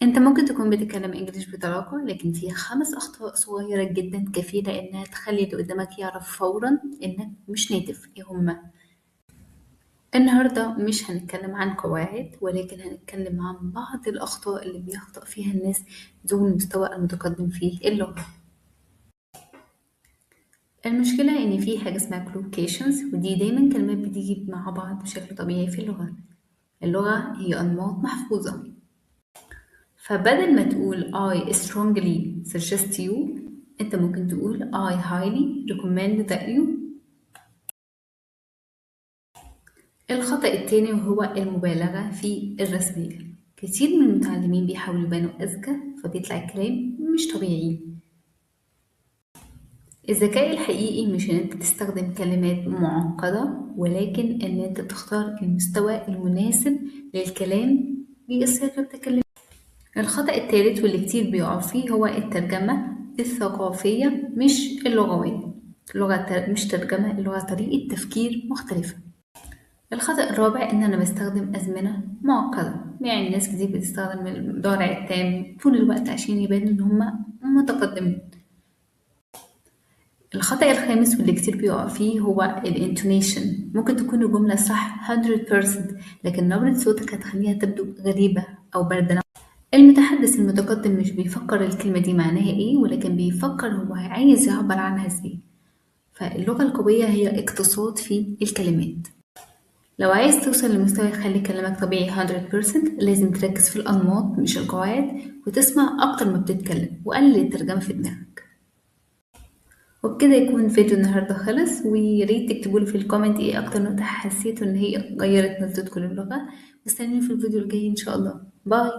انت ممكن تكون بتتكلم انجليش بطلاقة، لكن في 5 اخطاء صغيرة جدا كفيلة انها تخلي اللي قدامك يعرف فورا انك مش ناتف. ايه هما؟ النهاردة مش هنتكلم عن قواعد، ولكن هنتكلم عن بعض الاخطاء اللي بيخطئ فيها الناس ذو المستوى المتقدم في اللغة. المشكلة ان في حاجة اسمها collocations، ودي دايما كلمات بتيجي مع بعض بشكل طبيعي في اللغة. اللغة هي أنماط محفوظة، فبدل ما تقول I strongly suggest you، انت ممكن تقول I highly recommend that you. الخطأ التاني وهو المبالغة في الرسمية. كتير من المتعلمين بيحاولوا يبانوا أذكى، فبيطلع الكلام مش طبيعي. الذكاء الحقيقي مش ان انت تستخدم كلمات معقدة، ولكن ان انت تختار المستوى المناسب للكلام بيصير بتكلم. الخطأ الثالث واللي كتير بيقعوا فيه هو الترجمة الثقافية مش اللغوية. اللغة مش ترجمة، اللغة طريقة تفكير مختلفة. الخطأ الرابع إن أنا بستخدم أزمنة معقدة، يعني ناس كتير بتستخدم المضارع التام طول الوقت عشان يبانوا إن هما متقدمين. الخطأ الخامس واللي كتير بيقع فيه هو الانتونيشن. ممكن تكون الجملة صح 100%، لكن نبرة صوتك هتخليها تبدو غريبة أو باردة. المتحدث المتقدم مش بيفكر الكلمة دي معناها ايه، ولكن بيفكر هو عايز يعبر عنها ازاي. فاللغة القوية هي اقتصاد في الكلمات. لو عايز توصل لمستوى يخلي كلامك طبيعي 100%، لازم تركز في الأنماط مش القواعد، وتسمع أكتر ما بتتكلم، وقلل الترجمة في دماغك. وبكده يكون فيديو النهاردة خلص، وياريت تكتبولي في الكومنت ايه أكتر نقطة حسيتوا إن هي غيرت نظرتكم للغة. واستنوني في الفيديو الجاي إن شاء الله. باي.